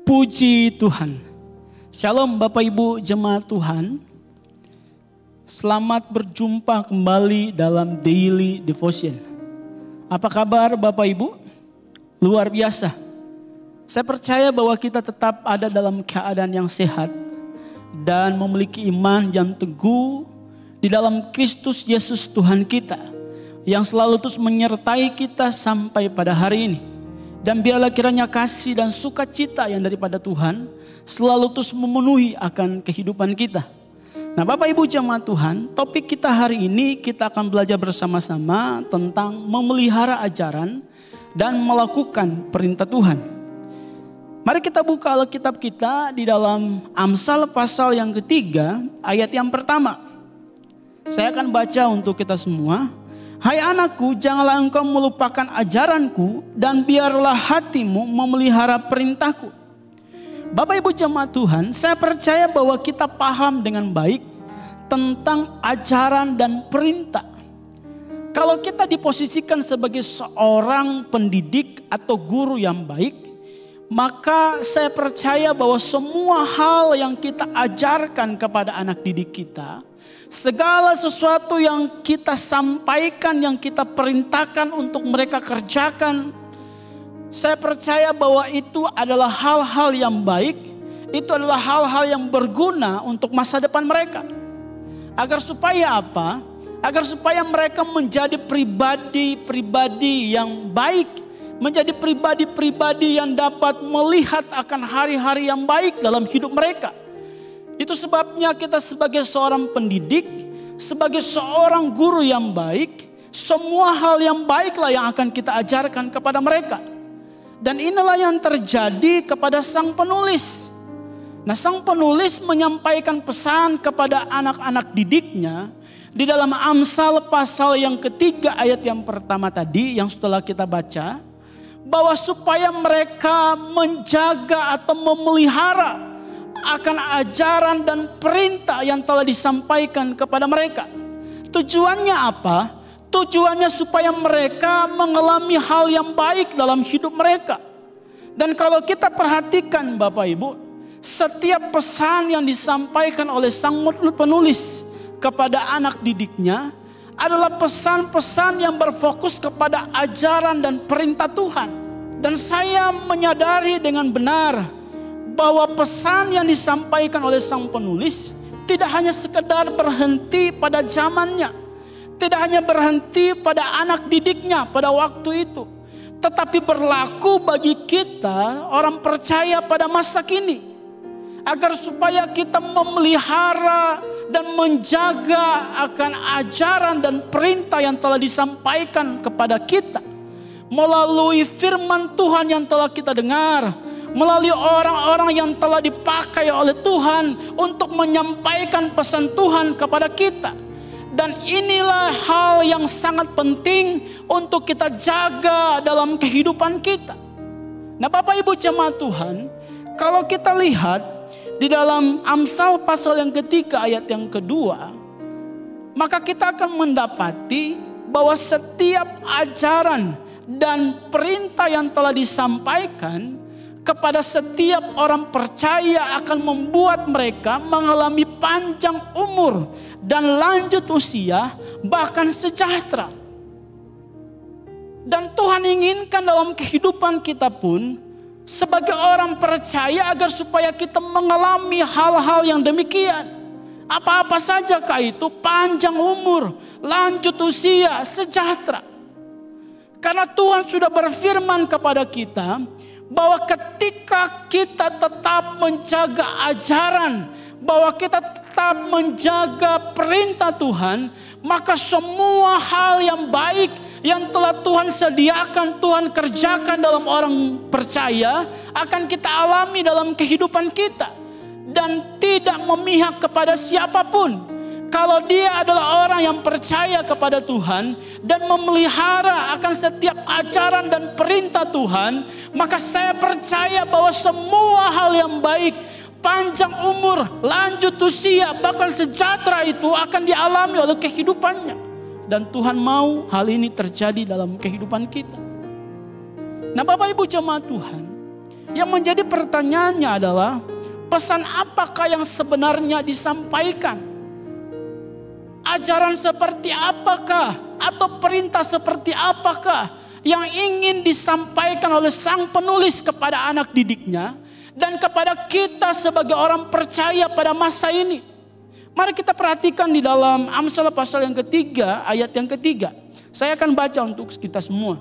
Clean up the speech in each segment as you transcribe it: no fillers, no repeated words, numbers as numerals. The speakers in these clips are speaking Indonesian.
Puji Tuhan. Shalom Bapak Ibu jemaat Tuhan. Selamat berjumpa kembali dalam Daily Devotion. Apa kabar Bapak Ibu? Luar biasa. Saya percaya bahwa kita tetap ada dalam keadaan yang sehat dan memiliki iman yang teguh di dalam Kristus Yesus Tuhan kita, yang selalu terus menyertai kita sampai pada hari ini. Dan biarlah kiranya kasih dan sukacita yang daripada Tuhan selalu terus memenuhi akan kehidupan kita. Nah Bapak Ibu jemaat Tuhan, topik kita hari ini kita akan belajar bersama-sama tentang memelihara ajaran dan melakukan perintah Tuhan. Mari kita buka Alkitab kita di dalam Amsal pasal yang ketiga ayat yang pertama. Saya akan baca untuk kita semua. Hai anakku, janganlah engkau melupakan ajaranku dan biarlah hatimu memelihara perintahku. Bapak Ibu jemaat Tuhan, saya percaya bahwa kita paham dengan baik tentang ajaran dan perintah. Kalau kita diposisikan sebagai seorang pendidik atau guru yang baik, maka saya percaya bahwa semua hal yang kita ajarkan kepada anak didik kita, segala sesuatu yang kita sampaikan, yang kita perintahkan untuk mereka kerjakan, saya percaya bahwa itu adalah hal-hal yang baik, itu adalah hal-hal yang berguna untuk masa depan mereka. Agar supaya apa? Agar supaya mereka menjadi pribadi-pribadi yang baik, menjadi pribadi-pribadi yang dapat melihat akan hari-hari yang baik dalam hidup mereka. Itu sebabnya kita sebagai seorang pendidik, sebagai seorang guru yang baik, semua hal yang baiklah yang akan kita ajarkan kepada mereka. Dan inilah yang terjadi kepada sang penulis. Nah, sang penulis menyampaikan pesan kepada anak-anak didiknya di dalam Amsal pasal yang ketiga ayat yang pertama tadi yang setelah kita baca, bahwa supaya mereka menjaga atau memelihara akan ajaran dan perintah yang telah disampaikan kepada mereka. Tujuannya apa? Tujuannya supaya mereka mengalami hal yang baik dalam hidup mereka. Dan kalau kita perhatikan Bapak Ibu, setiap pesan yang disampaikan oleh sang penulis kepada anak didiknya adalah pesan-pesan yang berfokus kepada ajaran dan perintah Tuhan. Dan saya menyadari dengan benar bahwa pesan yang disampaikan oleh sang penulis tidak hanya sekedar berhenti pada zamannya, tidak hanya berhenti pada anak didiknya pada waktu itu, tetapi berlaku bagi kita orang percaya pada masa kini, agar supaya kita memelihara dan menjaga akan ajaran dan perintah yang telah disampaikan kepada kita melalui firman Tuhan yang telah kita dengar, melalui orang-orang yang telah dipakai oleh Tuhan untuk menyampaikan pesan Tuhan kepada kita. Dan inilah hal yang sangat penting untuk kita jaga dalam kehidupan kita. Nah Bapak Ibu jemaat Tuhan, kalau kita lihat di dalam Amsal pasal yang ketiga ayat yang kedua, maka kita akan mendapati bahwa setiap ajaran dan perintah yang telah disampaikan kepada setiap orang percaya akan membuat mereka mengalami panjang umur dan lanjut usia, bahkan sejahtera. Dan Tuhan inginkan dalam kehidupan kita pun sebagai orang percaya agar supaya kita mengalami hal-hal yang demikian. Apa-apa sajakah itu? Panjang umur, lanjut usia, sejahtera. Karena Tuhan sudah berfirman kepada kita bahwa ketika kita tetap menjaga ajaran, bahwa kita tetap menjaga perintah Tuhan, maka semua hal yang baik yang telah Tuhan sediakan, Tuhan kerjakan dalam orang percaya akan kita alami dalam kehidupan kita. Dan tidak memihak kepada siapapun. Kalau dia adalah orang yang percaya kepada Tuhan dan memelihara akan setiap ajaran dan perintah Tuhan, maka saya percaya bahwa semua hal yang baik, panjang umur, lanjut usia, bahkan sejahtera itu akan dialami oleh kehidupannya. Dan Tuhan mau hal ini terjadi dalam kehidupan kita. Nah Bapak Ibu jemaat Tuhan, Yang menjadi pertanyaannya adalah, pesan apakah yang sebenarnya disampaikan? Ajaran seperti apakah atau perintah seperti apakah yang ingin disampaikan oleh sang penulis kepada anak didiknya dan kepada kita sebagai orang percaya pada masa ini? Mari kita perhatikan di dalam Amsal pasal yang ketiga, ayat yang ketiga. Saya akan baca untuk kita semua.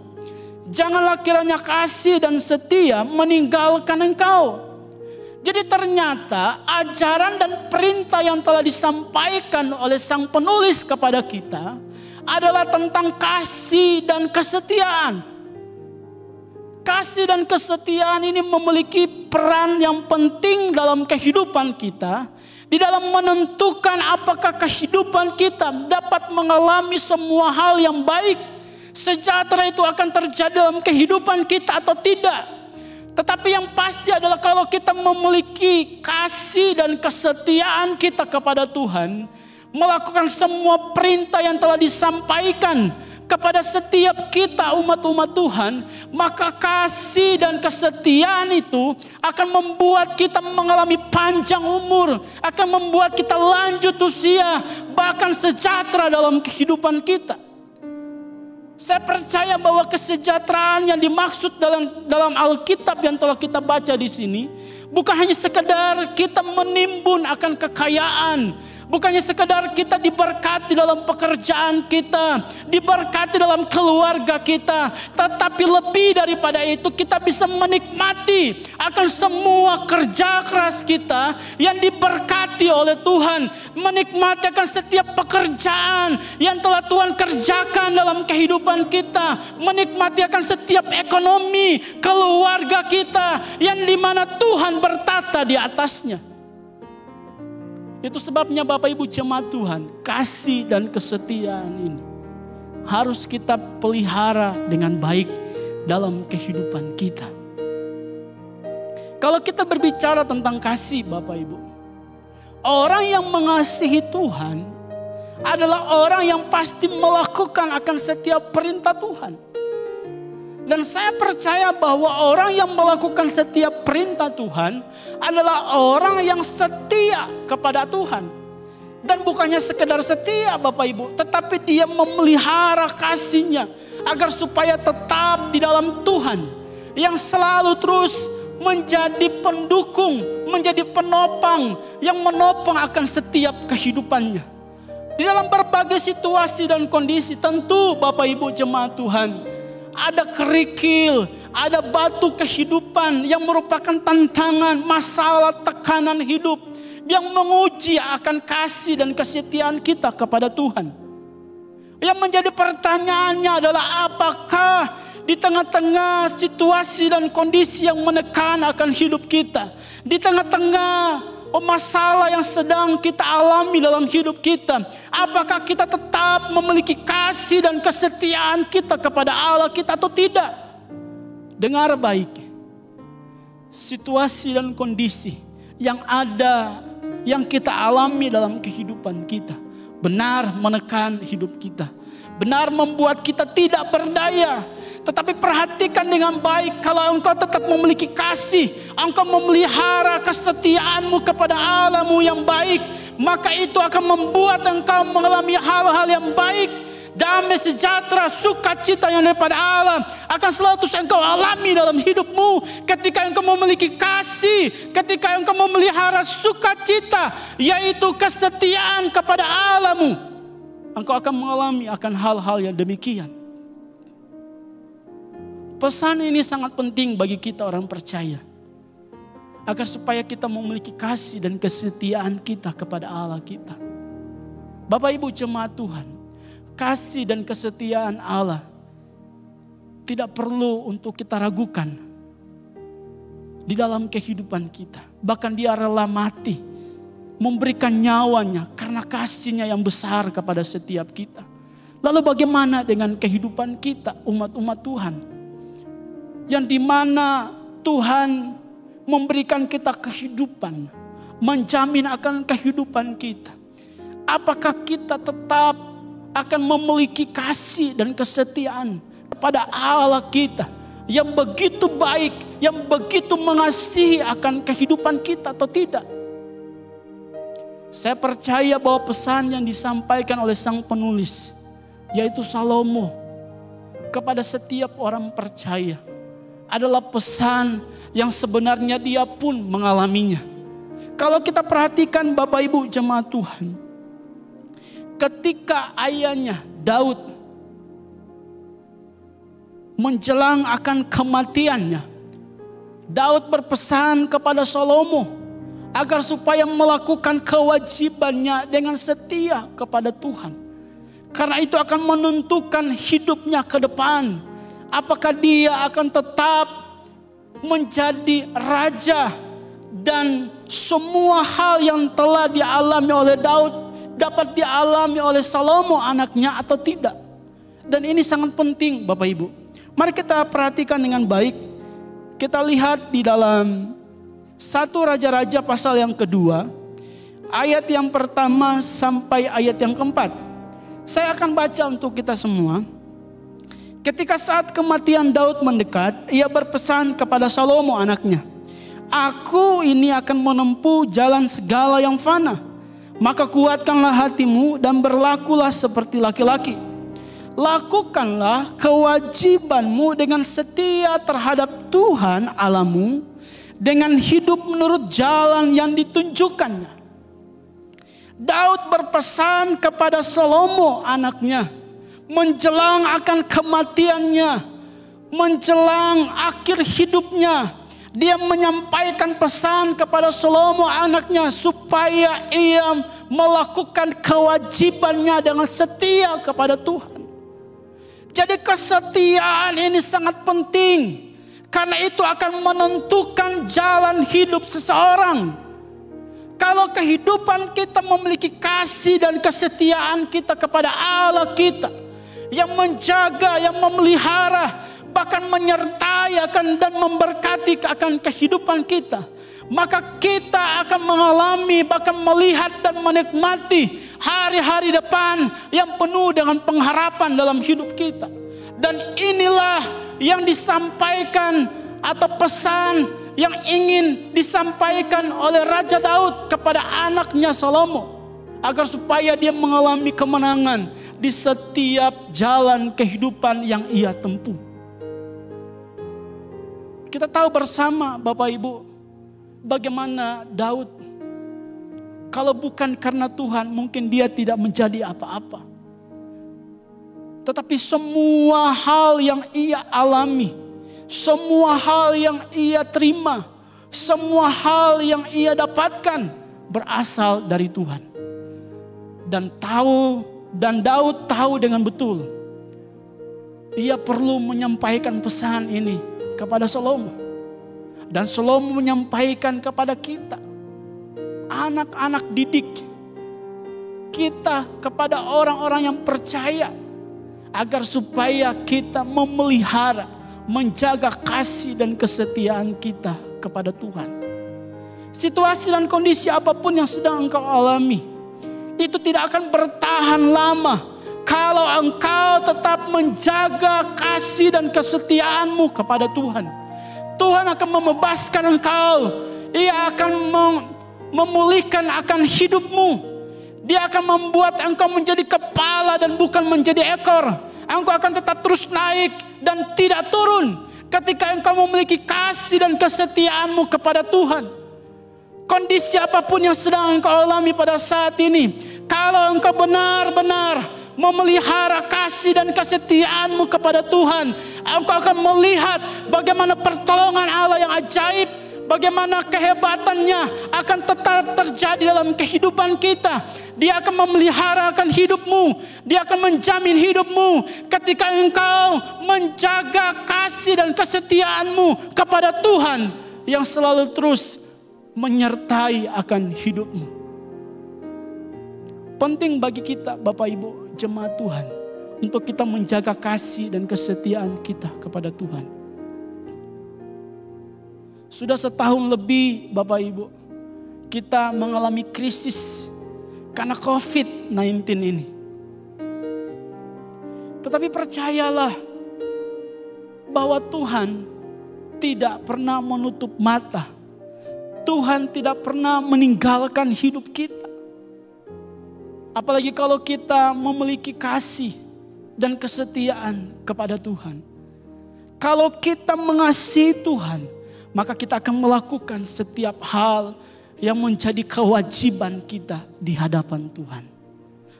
Janganlah kiranya kasih dan setia meninggalkan engkau. Jadi ternyata ajaran dan perintah yang telah disampaikan oleh sang penulis kepada kita adalah tentang kasih dan kesetiaan. Kasih dan kesetiaan ini memiliki peran yang penting dalam kehidupan kita, di dalam menentukan apakah kehidupan kita dapat mengalami semua hal yang baik, sejahtera itu akan terjadi dalam kehidupan kita atau tidak. Tetapi yang pasti adalah kalau kita memiliki kasih dan kesetiaan kita kepada Tuhan, melakukan semua perintah yang telah disampaikan kepada setiap kita umat-umat Tuhan, maka kasih dan kesetiaan itu akan membuat kita mengalami panjang umur, akan membuat kita lanjut usia, bahkan sejahtera dalam kehidupan kita. Saya percaya bahwa kesejahteraan yang dimaksud dalam Alkitab yang telah kita baca di sini bukan hanya sekedar kita menimbun akan kekayaan, bukannya sekedar kita diberkati dalam pekerjaan kita, diberkati dalam keluarga kita, tetapi lebih daripada itu kita bisa menikmati akan semua kerja keras kita yang diberkati oleh Tuhan, menikmati akan setiap pekerjaan yang telah Tuhan kerjakan dalam kehidupan kita, menikmati akan setiap ekonomi keluarga kita yang dimana Tuhan bertata di atasnya. Itu sebabnya Bapak Ibu jemaat Tuhan, kasih dan kesetiaan ini harus kita pelihara dengan baik dalam kehidupan kita. Kalau kita berbicara tentang kasih Bapak Ibu, orang yang mengasihi Tuhan adalah orang yang pasti melakukan akan setiap perintah Tuhan. Dan saya percaya bahwa orang yang melakukan setiap perintah Tuhan adalah orang yang setia kepada Tuhan. Dan bukannya sekedar setia Bapak Ibu, tetapi dia memelihara kasihnya agar supaya tetap di dalam Tuhan, yang selalu terus menjadi pendukung, menjadi penopang, yang menopang akan setiap kehidupannya. Di dalam berbagai situasi dan kondisi, tentu Bapak Ibu jemaat Tuhan, ada kerikil, ada batu kehidupan yang merupakan tantangan, masalah, tekanan hidup yang menguji akan kasih dan kesetiaan kita kepada Tuhan. Yang menjadi pertanyaannya adalah, apakah di tengah-tengah situasi dan kondisi yang menekan akan hidup kita, di tengah-tengah masalah yang sedang kita alami dalam hidup kita, apakah kita tetap memiliki kasih dan kesetiaan kita kepada Allah kita atau tidak? Dengar baik, situasi dan kondisi yang ada, yang kita alami dalam kehidupan kita, benar menekan hidup kita, benar membuat kita tidak berdaya. Tetapi perhatikan dengan baik, kalau engkau tetap memiliki kasih, engkau memelihara kesetiaanmu kepada Allahmu yang baik, maka itu akan membuat engkau mengalami hal-hal yang baik. Damai, sejahtera, sukacita yang daripada Allah akan selalu terus engkau alami dalam hidupmu. Ketika engkau memiliki kasih, ketika engkau memelihara sukacita, yaitu kesetiaan kepada Allahmu, engkau akan mengalami akan hal-hal yang demikian. Pesan ini sangat penting bagi kita orang percaya, agar supaya kita memiliki kasih dan kesetiaan kita kepada Allah kita. Bapak Ibu jemaat Tuhan, kasih dan kesetiaan Allah tidak perlu untuk kita ragukan di dalam kehidupan kita. Bahkan dia rela mati, memberikan nyawanya karena kasihnya yang besar kepada setiap kita. Lalu bagaimana dengan kehidupan kita umat-umat Tuhan, yang dimana Tuhan memberikan kita kehidupan, menjamin akan kehidupan kita? Apakah kita tetap akan memiliki kasih dan kesetiaan kepada Allah kita yang begitu baik, yang begitu mengasihi akan kehidupan kita atau tidak? Saya percaya bahwa pesan yang disampaikan oleh sang penulis, yaitu Salomo, kepada setiap orang percaya adalah pesan yang sebenarnya dia pun mengalaminya. Kalau kita perhatikan Bapak Ibu jemaat Tuhan, ketika ayahnya Daud menjelang akan kematiannya, Daud berpesan kepada Salomo agar supaya melakukan kewajibannya dengan setia kepada Tuhan. Karena itu akan menentukan hidupnya ke depan. Apakah dia akan tetap menjadi raja dan semua hal yang telah dialami oleh Daud dapat dialami oleh Salomo anaknya atau tidak. Dan ini sangat penting Bapak Ibu. Mari kita perhatikan dengan baik. Kita lihat di dalam 1 Raja-Raja pasal yang kedua, ayat yang pertama sampai ayat yang keempat. Saya akan baca untuk kita semua. Ketika saat kematian Daud mendekat, ia berpesan kepada Salomo anaknya, "Aku ini akan menempuh jalan segala yang fana. Maka kuatkanlah hatimu dan berlakulah seperti laki-laki. Lakukanlah kewajibanmu dengan setia terhadap Tuhan Allahmu, dengan hidup menurut jalan yang ditunjukkannya." Daud berpesan kepada Salomo anaknya, menjelang akan kematiannya, menjelang akhir hidupnya, dia menyampaikan pesan kepada Salomo anaknya supaya ia melakukan kewajibannya dengan setia kepada Tuhan. Jadi kesetiaan ini sangat penting. Karena itu akan menentukan jalan hidup seseorang. Kalau kehidupan kita memiliki kasih dan kesetiaan kita kepada Allah kita, yang menjaga, yang memelihara, bahkan menyertai akan dan memberkati akan kehidupan kita, maka kita akan mengalami, bahkan melihat dan menikmati hari-hari depan yang penuh dengan pengharapan dalam hidup kita. Dan inilah yang disampaikan atau pesan yang ingin disampaikan oleh Raja Daud kepada anaknya Salomo, agar supaya dia mengalami kemenangan di setiap jalan kehidupan yang ia tempuh. Kita tahu bersama Bapak Ibu bagaimana Daud, kalau bukan karena Tuhan mungkin dia tidak menjadi apa-apa. Tetapi semua hal yang ia alami, semua hal yang ia terima, semua hal yang ia dapatkan berasal dari Tuhan. Dan Daud tahu dengan betul, ia perlu menyampaikan pesan ini kepada Salomo. Dan Salomo menyampaikan kepada kita, anak-anak didik kita, kepada orang-orang yang percaya, agar supaya kita memelihara, menjaga kasih dan kesetiaan kita kepada Tuhan. Situasi dan kondisi apapun yang sedang engkau alami, itu tidak akan bertahan lama kalau engkau tetap menjaga kasih dan kesetiaanmu kepada Tuhan. Tuhan akan membebaskan engkau. Ia akan memulihkan akan hidupmu. Dia akan membuat engkau menjadi kepala dan bukan menjadi ekor. Engkau akan tetap terus naik dan tidak turun ketika engkau memiliki kasih dan kesetiaanmu kepada Tuhan. Kondisi apapun yang sedang engkau alami pada saat ini, kalau engkau benar-benar memelihara kasih dan kesetiaanmu kepada Tuhan, engkau akan melihat bagaimana pertolongan Allah yang ajaib, bagaimana kehebatannya akan tetap terjadi dalam kehidupan kita. Dia akan memeliharakan hidupmu, dia akan menjamin hidupmu ketika engkau menjaga kasih dan kesetiaanmu kepada Tuhan yang selalu terus menyertai akan hidupmu. Penting bagi kita Bapak Ibu jemaat Tuhan, untuk kita menjaga kasih dan kesetiaan kita kepada Tuhan. Sudah setahun lebih Bapak Ibu, kita mengalami krisis karena COVID-19 ini. Tetapi percayalah bahwa Tuhan tidak pernah menutup mata. Tuhan tidak pernah meninggalkan hidup kita. Apalagi kalau kita memiliki kasih dan kesetiaan kepada Tuhan. Kalau kita mengasihi Tuhan, maka kita akan melakukan setiap hal yang menjadi kewajiban kita di hadapan Tuhan.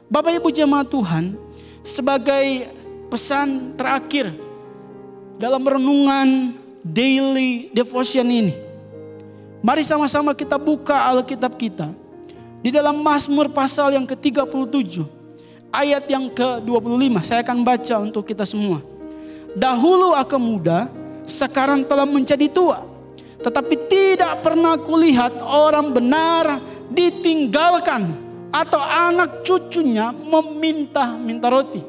Bapak Ibu jemaat Tuhan, sebagai pesan terakhir dalam renungan daily devotion ini, mari sama-sama kita buka Alkitab kita di dalam Mazmur pasal yang ke-37 ayat yang ke-25. Saya akan baca untuk kita semua. Dahulu aku muda, sekarang telah menjadi tua, tetapi tidak pernah kulihat orang benar ditinggalkan atau anak cucunya meminta-minta roti.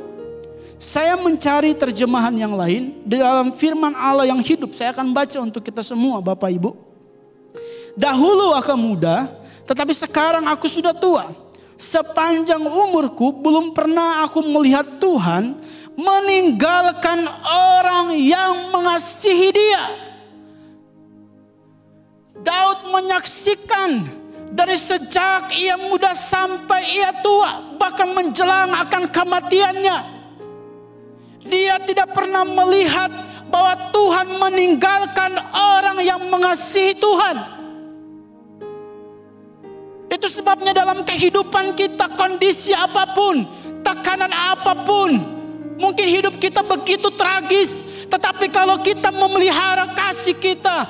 Saya mencari terjemahan yang lain di dalam firman Allah yang hidup. Saya akan baca untuk kita semua Bapak Ibu. Dahulu aku muda, tetapi sekarang aku sudah tua. Sepanjang umurku belum pernah aku melihat Tuhan meninggalkan orang yang mengasihi Dia. Daud menyaksikan dari sejak ia muda sampai ia tua, bahkan menjelang akan kematiannya. Dia tidak pernah melihat bahwa Tuhan meninggalkan orang yang mengasihi Tuhan. Itu sebabnya dalam kehidupan kita, kondisi apapun, tekanan apapun, mungkin hidup kita begitu tragis, tetapi kalau kita memelihara kasih kita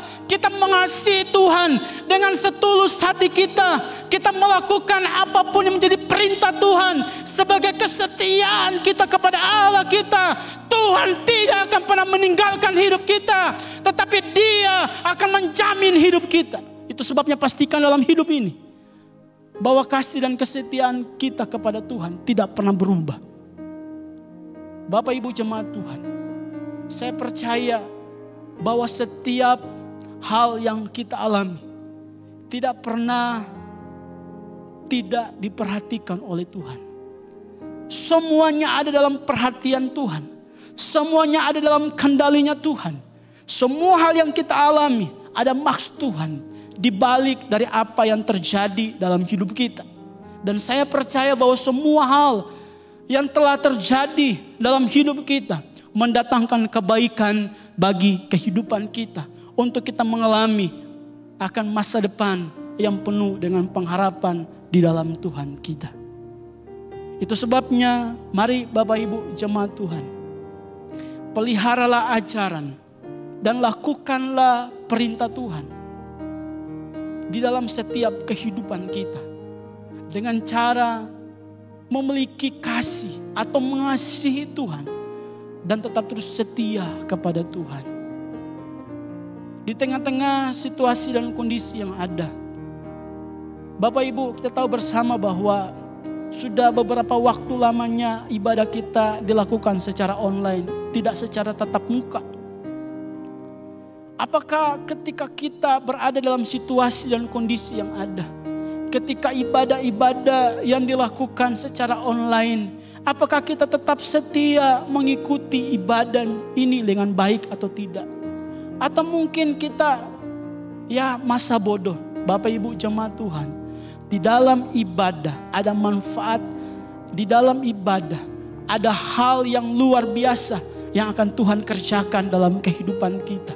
mengasihi Tuhan dengan setulus hati kita melakukan apapun yang menjadi perintah Tuhan sebagai kesetiaan kita kepada Allah kita, Tuhan tidak akan pernah meninggalkan hidup kita, tetapi Dia akan menjamin hidup kita. Itu sebabnya pastikan dalam hidup ini bahwa kasih dan kesetiaan kita kepada Tuhan tidak pernah berubah. Bapak Ibu jemaat Tuhan, saya percaya bahwa setiap hal yang kita alami tidak pernah tidak diperhatikan oleh Tuhan. Semuanya ada dalam perhatian Tuhan. Semuanya ada dalam kendalinya Tuhan. Semua hal yang kita alami ada maksud Tuhan di balik dari apa yang terjadi dalam hidup kita. Dan saya percaya bahwa semua hal yang telah terjadi dalam hidup kita mendatangkan kebaikan bagi kehidupan kita, untuk kita mengalami akan masa depan yang penuh dengan pengharapan di dalam Tuhan kita. Itu sebabnya mari Bapak Ibu jemaat Tuhan, peliharalah ajaran dan lakukanlah perintah Tuhan di dalam setiap kehidupan kita dengan cara memiliki kasih atau mengasihi Tuhan dan tetap terus setia kepada Tuhan. Di tengah-tengah situasi dan kondisi yang ada, Bapak Ibu, kita tahu bersama bahwa sudah beberapa waktu lamanya ibadah kita dilakukan secara online, tidak secara tatap muka. Apakah ketika kita berada dalam situasi dan kondisi yang ada, ketika ibadah-ibadah yang dilakukan secara online, apakah kita tetap setia mengikuti ibadah ini dengan baik atau tidak? Atau mungkin kita masa bodoh. Bapak Ibu jemaat Tuhan, di dalam ibadah ada manfaat, di dalam ibadah ada hal yang luar biasa yang akan Tuhan kerjakan dalam kehidupan kita.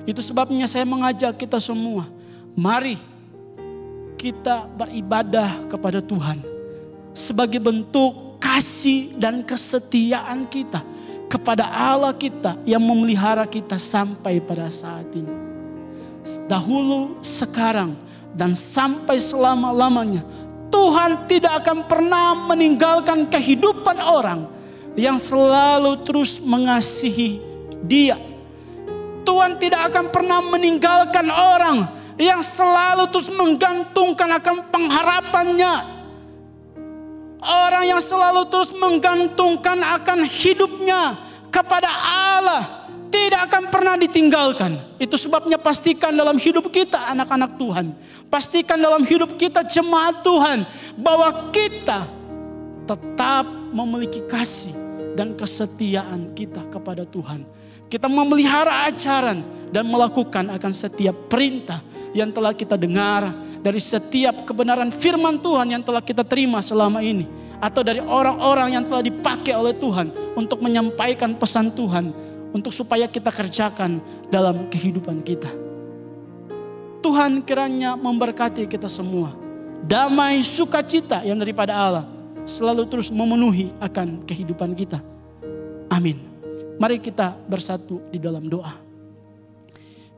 Itu sebabnya saya mengajak kita semua, mari kita beribadah kepada Tuhan sebagai bentuk kasih dan kesetiaan kita kepada Allah kita yang memelihara kita sampai pada saat ini. Dahulu, sekarang, dan sampai selama-lamanya, Tuhan tidak akan pernah meninggalkan kehidupan orang yang selalu terus mengasihi Dia. Tuhan tidak akan pernah meninggalkan orang yang selalu terus menggantungkan akan pengharapannya. Orang yang selalu terus menggantungkan akan hidupnya kepada Allah tidak akan pernah ditinggalkan. Itu sebabnya pastikan dalam hidup kita anak-anak Tuhan, pastikan dalam hidup kita jemaat Tuhan, bahwa kita tetap memiliki kasih dan kesetiaan kita kepada Tuhan. Kita memelihara ajaran dan melakukan akan setiap perintah yang telah kita dengar, dari setiap kebenaran firman Tuhan yang telah kita terima selama ini, atau dari orang-orang yang telah dipakai oleh Tuhan untuk menyampaikan pesan Tuhan, untuk supaya kita kerjakan dalam kehidupan kita. Tuhan kiranya memberkati kita semua. Damai sukacita yang daripada Allah selalu terus memenuhi akan kehidupan kita. Amin. Mari kita bersatu di dalam doa.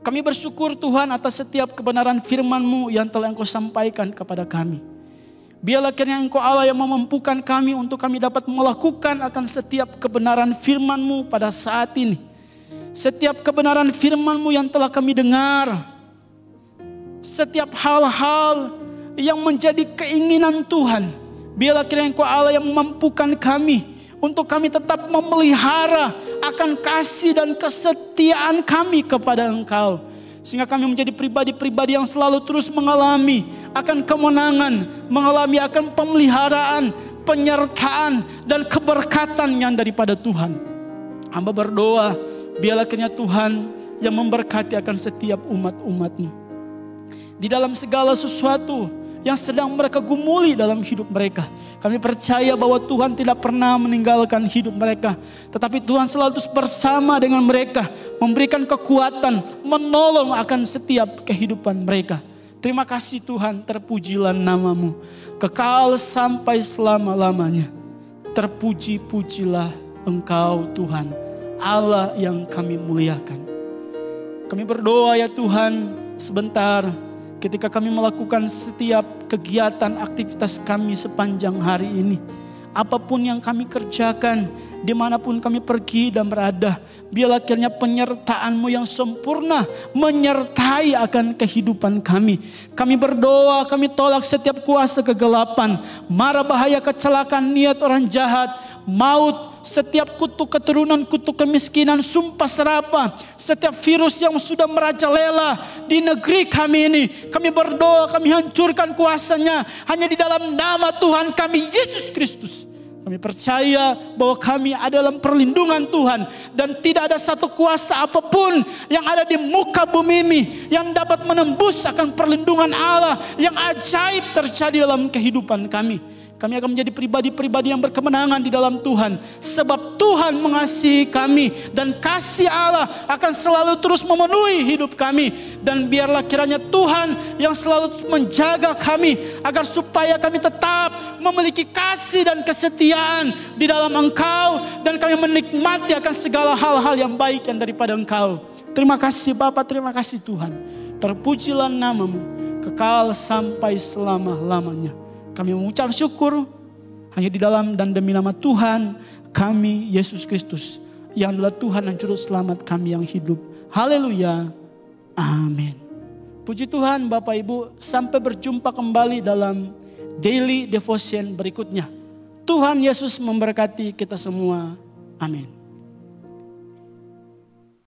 Kami bersyukur Tuhan atas setiap kebenaran firman-Mu yang telah Engkau sampaikan kepada kami. Biarlah kiranya Engkau Allah yang memampukan kami untuk kami dapat melakukan akan setiap kebenaran firman-Mu pada saat ini. Setiap kebenaran firman-Mu yang telah kami dengar. Setiap hal-hal yang menjadi keinginan Tuhan. Biarlah kiranya Engkau Allah yang memampukan kami untuk kami tetap memelihara akan kasih dan kesetiaan kami kepada Engkau. Sehingga kami menjadi pribadi-pribadi yang selalu terus mengalami akan kemenangan, mengalami akan pemeliharaan, penyertaan dan keberkatan yang daripada Tuhan. Hamba berdoa, biarlah kiranya Tuhan yang memberkati akan setiap umat-umat-Mu. Di dalam segala sesuatu yang sedang mereka gumuli dalam hidup mereka, kami percaya bahwa Tuhan tidak pernah meninggalkan hidup mereka, tetapi Tuhan selalu bersama dengan mereka, memberikan kekuatan, menolong akan setiap kehidupan mereka. Terima kasih Tuhan, terpujilah nama-Mu, kekal sampai selama-lamanya. Terpuji-pujilah Engkau Tuhan, Allah yang kami muliakan. Kami berdoa ya Tuhan, sebentar ketika kami melakukan setiap kegiatan aktivitas kami sepanjang hari ini, apapun yang kami kerjakan, dimanapun kami pergi dan berada, biarlah kiranya penyertaan-Mu yang sempurna menyertai akan kehidupan kami. Kami berdoa, kami tolak setiap kuasa kegelapan, mara bahaya, kecelakaan, niat orang jahat, maut, setiap kutuk keturunan, kutuk kemiskinan, sumpah serapah, setiap virus yang sudah merajalela di negeri kami ini, kami berdoa, kami hancurkan kuasanya hanya di dalam nama Tuhan kami Yesus Kristus. Kami percaya bahwa kami ada dalam perlindungan Tuhan, dan tidak ada satu kuasa apapun yang ada di muka bumi ini yang dapat menembus akan perlindungan Allah yang ajaib terjadi dalam kehidupan kami. Kami akan menjadi pribadi-pribadi yang berkemenangan di dalam Tuhan. Sebab Tuhan mengasihi kami, dan kasih Allah akan selalu terus memenuhi hidup kami. Dan biarlah kiranya Tuhan yang selalu menjaga kami, agar supaya kami tetap memiliki kasih dan kesetiaan di dalam Engkau, dan kami menikmati akan segala hal-hal yang baik yang daripada Engkau. Terima kasih Bapa, terima kasih Tuhan. Terpujilah nama-Mu, kekal sampai selama-lamanya. Kami mengucap syukur hanya di dalam dan demi nama Tuhan kami Yesus Kristus, yang adalah Tuhan dan Juru Selamat kami yang hidup. Haleluya. Amin. Puji Tuhan Bapak Ibu, sampai berjumpa kembali dalam Daily Devotion berikutnya. Tuhan Yesus memberkati kita semua. Amin.